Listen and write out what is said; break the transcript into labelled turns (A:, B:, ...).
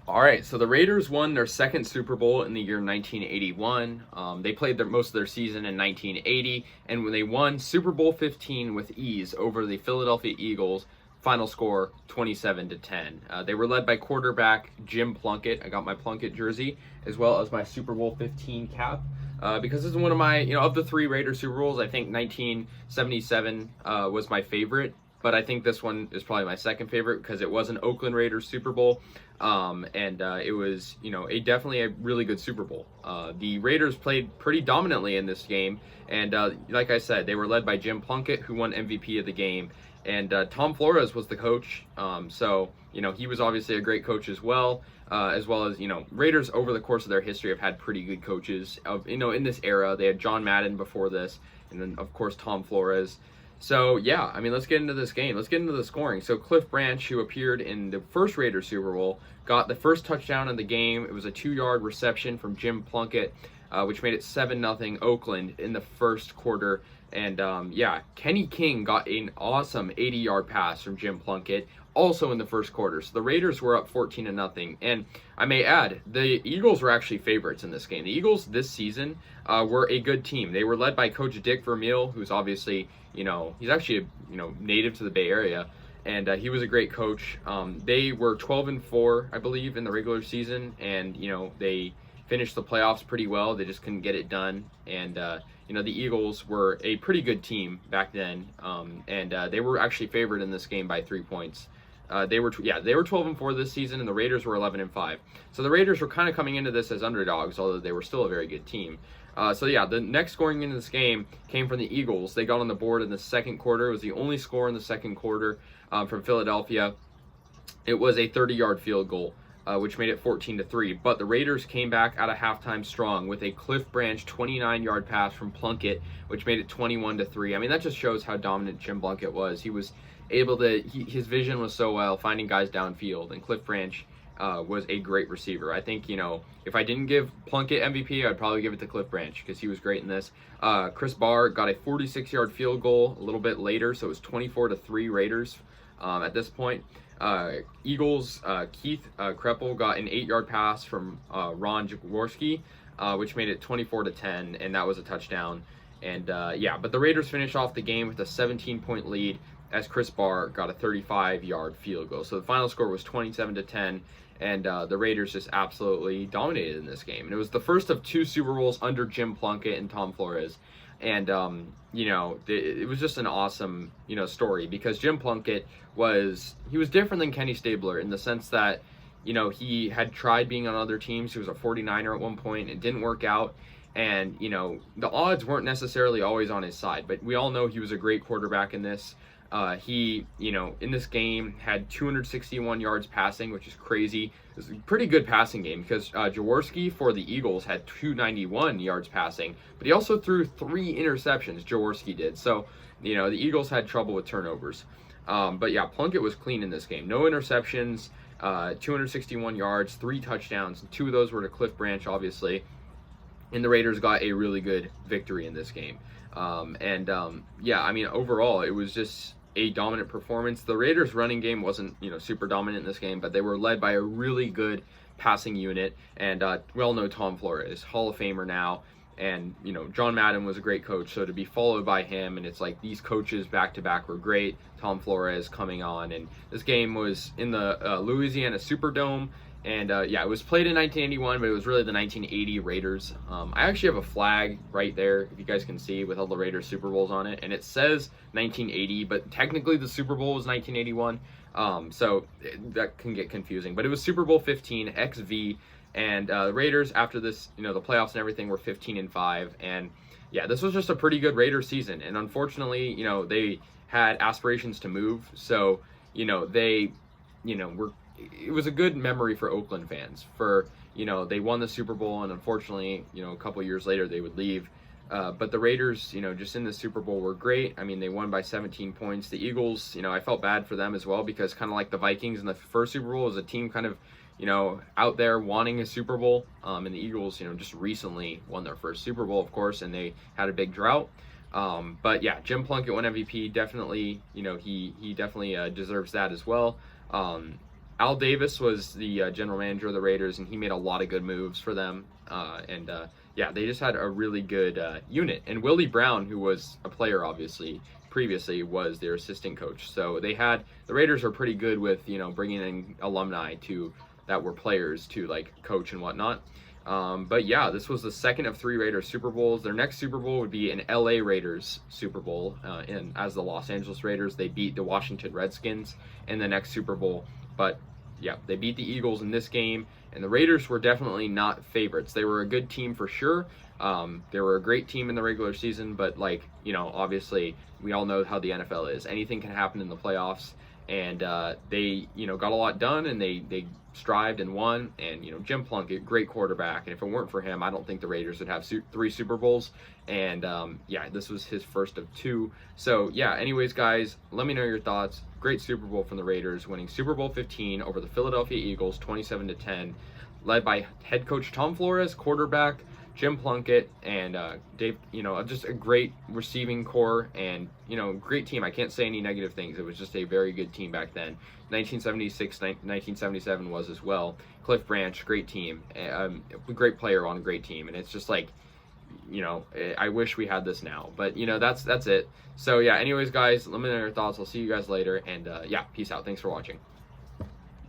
A: All right, so the Raiders won their second Super Bowl in the year 1981. They played most of their season in 1980, and when they won Super Bowl 15 with ease over the Philadelphia Eagles, final score 27-10. They were led by quarterback Jim Plunkett. I got my Plunkett jersey as well as my Super Bowl 15 cap. Because this is one of my, of the three Raiders Super Bowls, I think 1977 was my favorite, but I think this one is probably my second favorite because it was an Oakland Raiders Super Bowl. And it was, definitely a really good Super Bowl. The Raiders played pretty dominantly in this game, and like I said, they were led by Jim Plunkett, who won MVP of the game, and Tom Flores was the coach. So he was obviously a great coach as well as Raiders over the course of their history have had pretty good coaches. In this era, they had John Madden before this, and then of course Tom Flores. So, yeah, let's get into this game. Let's get into the scoring. So, Cliff Branch, who appeared in the first Raiders Super Bowl, got the first touchdown in the game. It was a 2-yard reception from Jim Plunkett, which made it 7-0 Oakland in the first quarter. And, Kenny King got an awesome 80-yard pass from Jim Plunkett, also in the first quarter. So, the Raiders were up 14-0. And I may add, the Eagles were actually favorites in this game. The Eagles this season were a good team. They were led by Coach Dick Vermeil, who's obviously, he's actually, native to the Bay Area, and he was a great coach. They were 12-4, I believe, in the regular season, and, they finished the playoffs pretty well. They just couldn't get it done, and, the Eagles were a pretty good team back then, and they were actually favored in this game by 3 points. They were 12-4 this season, and the Raiders were 11-5. So the Raiders were kind of coming into this as underdogs, although they were still a very good team. The next scoring into this game came from the Eagles. They got on the board in the second quarter. It was the only score in the second quarter from Philadelphia. It was a 30-yard field goal, which made it 14-3. But the Raiders came back out of halftime strong with a Cliff Branch 29-yard pass from Plunkett, which made it 21-3. That just shows how dominant Jim Plunkett was. He was able to, his vision was so well, finding guys downfield, and Cliff Branch was a great receiver. I think, if I didn't give Plunkett MVP, I'd probably give it to Cliff Branch because he was great in this. Chris Barr got a 46-yard field goal a little bit later, so it was 24-3 Raiders at this point. Eagles, Keith Kreppel got an 8-yard pass from Ron Jaworski, which made it 24-10, and that was a touchdown. And but the Raiders finished off the game with a 17-point lead as Chris Barr got a 35-yard field goal. So the final score was 27-10, and the Raiders just absolutely dominated in this game. And it was the first of 2 Super Bowls under Jim Plunkett and Tom Flores. And, it was just an awesome, story because Jim Plunkett was different than Kenny Stabler in the sense that, he had tried being on other teams. He was a 49er at one point. It didn't work out. And, the odds weren't necessarily always on his side, but we all know he was a great quarterback in this. He, in this game had 261 yards passing, which is crazy. It was a pretty good passing game because Jaworski for the Eagles had 291 yards passing, but he also threw 3 interceptions, Jaworski did. So, the Eagles had trouble with turnovers. But yeah, Plunkett was clean in this game. No interceptions, 261 yards, 3 touchdowns. 2 of those were to Cliff Branch, obviously. And the Raiders got a really good victory in this game. Overall, it was just a dominant performance. The Raiders' running game wasn't, super dominant in this game, but they were led by a really good passing unit. And we all know Tom Flores, Hall of Famer now. And, John Madden was a great coach, so to be followed by him, and it's like these coaches back-to-back were great. Tom Flores coming on, and this game was in the Louisiana Superdome. And, it was played in 1981, but it was really the 1980 Raiders. I actually have a flag right there, if you guys can see, with all the Raiders Super Bowls on it. And it says 1980, but technically the Super Bowl was 1981. So that can get confusing. But it was Super Bowl 15, XV. And the Raiders, after this, the playoffs and everything, were 15-5. And, this was just a pretty good Raiders season. And unfortunately, they had aspirations to move. So, they, were... It was a good memory for Oakland fans. They won the Super Bowl, and unfortunately, a couple years later they would leave. But the Raiders, just in the Super Bowl were great. They won by 17 points. The Eagles, I felt bad for them as well because kind of like the Vikings in the first Super Bowl was a team kind of, out there wanting a Super Bowl. And the Eagles, just recently won their first Super Bowl, of course, and they had a big drought. But yeah, Jim Plunkett won MVP. Definitely, he definitely deserves that as well. Al Davis was the general manager of the Raiders, and he made a lot of good moves for them. Yeah, they just had a really good unit. And Willie Brown, who was a player obviously previously, was their assistant coach. So the Raiders are pretty good with bringing in alumni that were players to like coach and whatnot. But yeah, this was the second of 3 Raiders Super Bowls. Their next Super Bowl would be an LA Raiders Super Bowl. And as the Los Angeles Raiders, they beat the Washington Redskins in the next Super Bowl. But yeah, they beat the Eagles in this game, and the Raiders were definitely not favorites. They were a good team for sure. They were a great team in the regular season, but obviously we all know how the NFL is. Anything can happen in the playoffs, and they got a lot done, and they strived and won. And Jim Plunkett, great quarterback, and if it weren't for him, I don't think the Raiders would have 3 Super Bowls. And yeah, this was his first of 2. So yeah, anyways guys, let me know your thoughts. Great Super Bowl from the Raiders, winning Super Bowl 15 over the Philadelphia Eagles 27-10, led by head coach Tom Flores, quarterback Jim Plunkett, and Dave, just a great receiving core, and great team. I can't say any negative things. It was just a very good team back then. 1976, 1977 was as well. Cliff Branch, great team, a great player on a great team, and it's just like, I wish we had this now, but that's it. So yeah, anyways guys, let me know your thoughts. I'll see you guys later, and yeah, peace out. Thanks for watching.